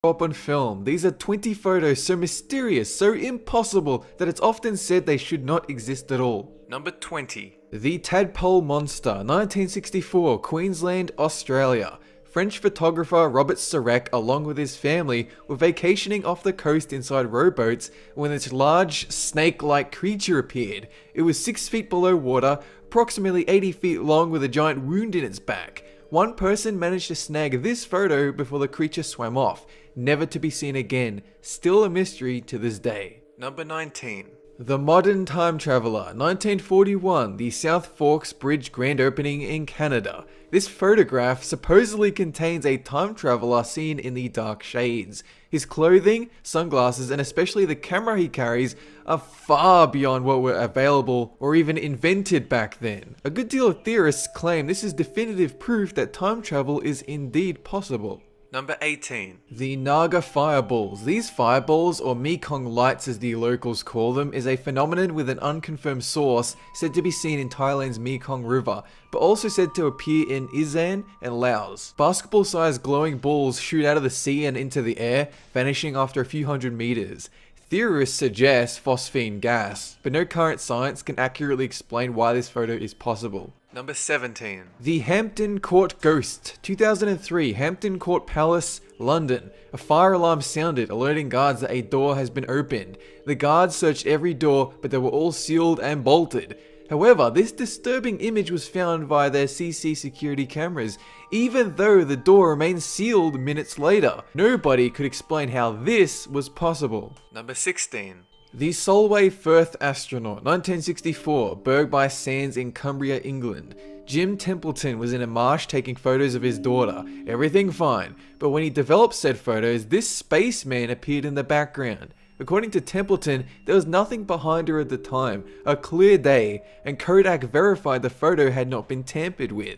up on film. These are 20 photos so mysterious, so impossible that it's often said they should not exist at all. Number 20. The Tadpole Monster, 1964, Queensland, Australia. French photographer Robert Sarek, along with his family, were vacationing off the coast inside rowboats when this large, snake-like creature appeared. It was 6 feet below water, approximately 80 feet long with a giant wound in its back. One person managed to snag this photo before the creature swam off, never to be seen again, still a mystery to this day. Number 19. The Modern Time Traveler, 1941, the South Forks Bridge grand opening in Canada. This photograph supposedly contains a time traveler seen in the dark shades. His clothing, sunglasses, and especially the camera he carries are far beyond what were available or even invented back then. A good deal of theorists claim this is definitive proof that time travel is indeed possible. Number 18. The Naga Fireballs. These fireballs, or Mekong lights as the locals call them, is a phenomenon with an unconfirmed source said to be seen in Thailand's Mekong River, but also said to appear in Isan and Laos. Basketball-sized glowing balls shoot out of the sea and into the air, vanishing after a few hundred meters. Theorists suggest phosphine gas, but no current science can accurately explain why this photo is possible. Number 17. The Hampton Court Ghost, 2003, Hampton Court Palace, London. A fire alarm sounded, alerting guards that a door has been opened. The guards searched every door, but they were all sealed and bolted. However, this disturbing image was found via their CC security cameras, even though the door remained sealed minutes later. Nobody could explain how this was possible. Number 16. The Solway Firth Astronaut, 1964, Burgby Sands in Cumbria, England. Jim Templeton was in a marsh taking photos of his daughter. Everything fine, but when he developed said photos, this spaceman appeared in the background. According to Templeton, there was nothing behind her at the time, a clear day, and Kodak verified the photo had not been tampered with.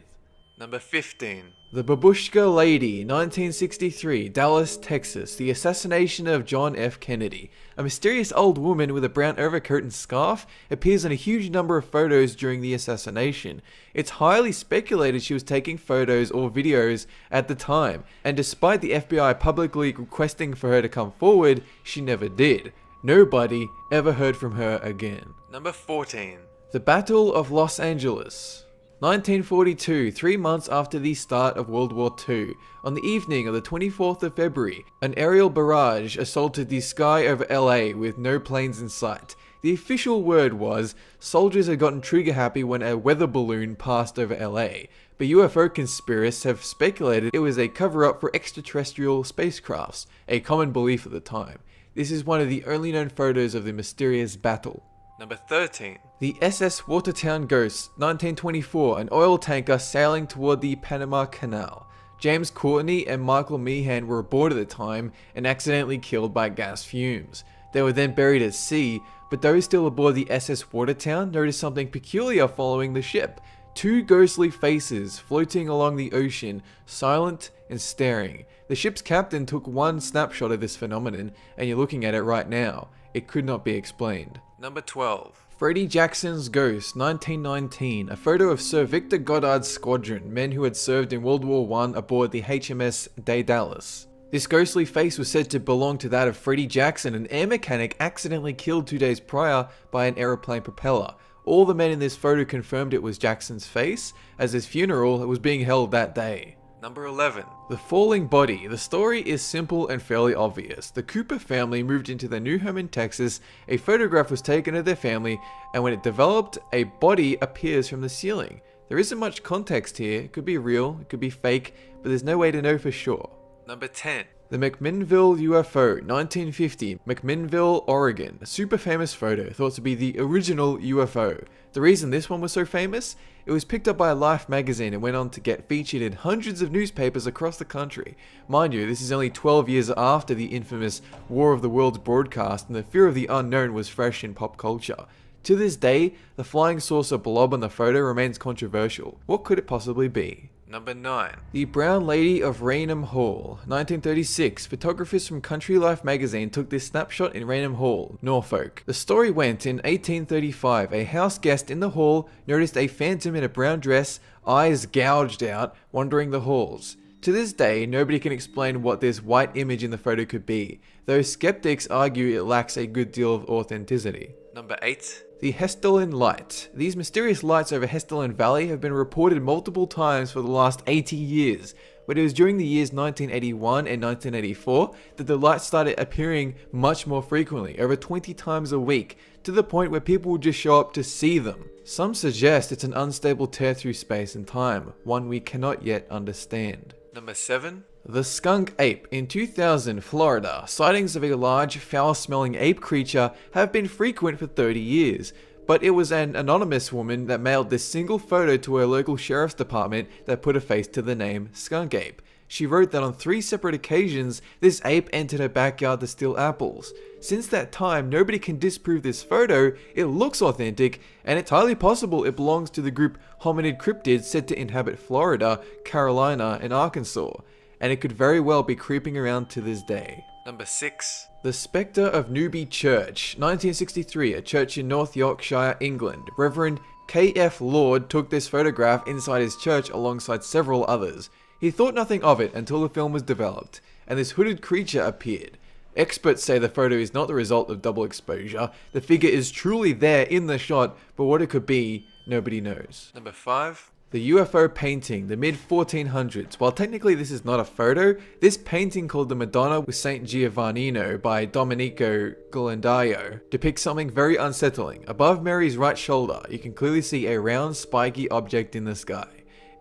Number 15. The Babushka Lady, 1963, Dallas, Texas. The assassination of John F. Kennedy. A mysterious old woman with a brown overcoat and scarf appears in a huge number of photos during the assassination. It's highly speculated she was taking photos or videos at the time, and despite the FBI publicly requesting for her to come forward, she never did. Nobody ever heard from her again. Number 14. The Battle of Los Angeles. 1942, 3 months after the start of World War II, on the evening of the 24th of February, an aerial barrage assaulted the sky over LA with no planes in sight. The official word was, soldiers had gotten trigger happy when a weather balloon passed over LA, but UFO conspiracists have speculated it was a cover-up for extraterrestrial spacecrafts, a common belief at the time. This is one of the only known photos of the mysterious battle. Number 13. The SS Watertown Ghost, 1924, an oil tanker sailing toward the Panama Canal. James Courtney and Michael Meehan were aboard at the time and accidentally killed by gas fumes. They were then buried at sea, but those still aboard the SS Watertown noticed something peculiar following the ship. 2 ghostly faces floating along the ocean, silent and staring. The ship's captain took one snapshot of this phenomenon, and you're looking at it right now. It could not be explained. Number 12. Freddie Jackson's Ghost, 1919, a photo of Sir Victor Goddard's squadron, men who had served in World War I aboard the HMS Daedalus. This ghostly face was said to belong to that of Freddie Jackson, an air mechanic accidentally killed 2 days prior by an aeroplane propeller. All the men in this photo confirmed it was Jackson's face, as his funeral was being held that day. Number 11. The Falling Body. The story is simple and fairly obvious. The Cooper family moved into their new home in Texas, a photograph was taken of their family, and when it developed, a body appears from the ceiling. There isn't much context here. It could be real, it could be fake, but there's no way to know for sure. Number 10. The McMinnville UFO, 1950, McMinnville, Oregon. A super famous photo, thought to be the original UFO. The reason this one was so famous? It was picked up by Life magazine and went on to get featured in hundreds of newspapers across the country. Mind you, this is only 12 years after the infamous War of the Worlds broadcast, and the fear of the unknown was fresh in pop culture. To this day, the flying saucer blob on the photo remains controversial. What could it possibly be? Number 9. The Brown Lady of Raynham Hall, 1936. Photographers from Country Life magazine took this snapshot in Raynham Hall, Norfolk. The story went in 1835. A house guest in the hall noticed a phantom in a brown dress, eyes gouged out, wandering the halls. To this day, nobody can explain what this white image in the photo could be, though skeptics argue it lacks a good deal of authenticity. Number 8. The Hessdalen Light. These mysterious lights over Hessdalen Valley have been reported multiple times for the last 80 years, but it was during the years 1981 and 1984 that the lights started appearing much more frequently, over 20 times a week, to the point where people would just show up to see them. Some suggest it's an unstable tear through space and time, one we cannot yet understand. Number 7. The skunk ape. In 2000, Florida, sightings of a large, foul-smelling ape creature have been frequent for 30 years, but it was an anonymous woman that mailed this single photo to her local sheriff's department that put a face to the name skunk ape. She wrote that on 3 separate occasions, this ape entered her backyard to steal apples. Since that time, nobody can disprove this photo, it looks authentic, and it's highly possible it belongs to the group hominid cryptids said to inhabit Florida, Carolina, and Arkansas, and it could very well be creeping around to this day. Number 6. The Spectre of Newby Church. 1963, a church in North Yorkshire, England. Reverend K.F. Lord took this photograph inside his church alongside several others. He thought nothing of it until the film was developed, and this hooded creature appeared. Experts say the photo is not the result of double exposure. The figure is truly there in the shot, but what it could be, nobody knows. Number 5. The UFO painting, the mid-1400s. While technically this is not a photo, this painting called the Madonna with Saint Giovannino by Domenico Ghirlandaio depicts something very unsettling. Above Mary's right shoulder, you can clearly see a round, spiky object in the sky.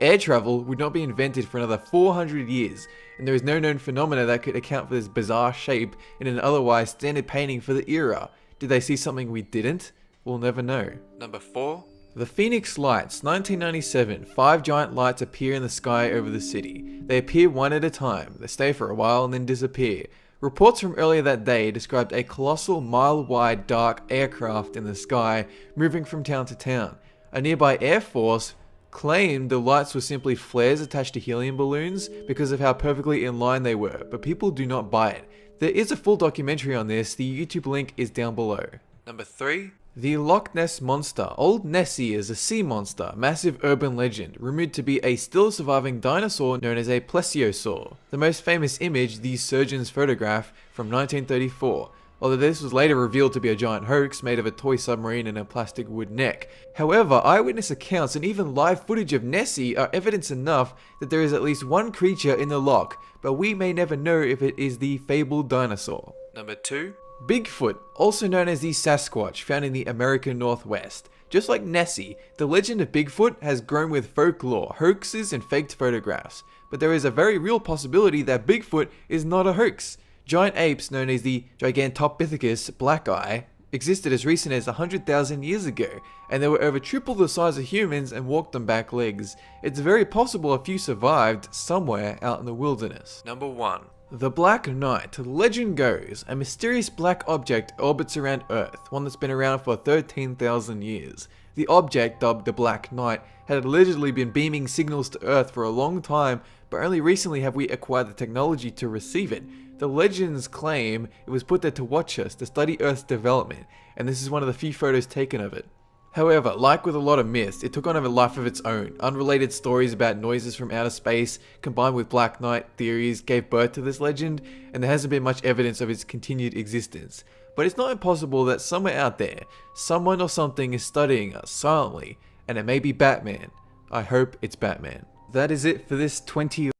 Air travel would not be invented for another 400 years, and there is no known phenomena that could account for this bizarre shape in an otherwise standard painting for the era. Did they see something we didn't? We'll never know. Number 4. The Phoenix Lights, 1997. 5 giant lights appear in the sky over the city. They appear one at a time. They stay for a while and then disappear. Reports from earlier that day described a colossal mile-wide dark aircraft in the sky moving from town to town. A nearby Air Force claimed the lights were simply flares attached to helium balloons because of how perfectly in line they were, but people do not buy it. There is a full documentary on this, the YouTube link is down below. Number 3. The Loch Ness Monster. Old Nessie is a sea monster, massive urban legend, rumored to be a still surviving dinosaur known as a plesiosaur. The most famous image, the surgeon's photograph from 1934, although this was later revealed to be a giant hoax made of a toy submarine and a plastic wood neck. However, eyewitness accounts and even live footage of Nessie are evidence enough that there is at least one creature in the loch, but we may never know if it is the fabled dinosaur. Number 2. Bigfoot, also known as the Sasquatch, found in the American Northwest. Just like Nessie, the legend of Bigfoot has grown with folklore, hoaxes, and faked photographs. But there is a very real possibility that Bigfoot is not a hoax. Giant apes known as the Gigantopithecus blackeye existed as recent as 100,000 years ago, and they were over triple the size of humans and walked on back legs. It's very possible a few survived somewhere out in the wilderness. Number 1. The Black Knight. Legend goes, a mysterious black object orbits around Earth, one that's been around for 13,000 years. The object, dubbed the Black Knight, had allegedly been beaming signals to Earth for a long time, but only recently have we acquired the technology to receive it. The legends claim it was put there to watch us, to study Earth's development, and this is one of the few photos taken of it. However, like with a lot of myths, it took on a life of its own. Unrelated stories about noises from outer space, combined with Black Knight theories, gave birth to this legend, and there hasn't been much evidence of its continued existence. But it's not impossible that somewhere out there, someone or something is studying us silently, and it may be Batman. I hope it's Batman. That is it for this 20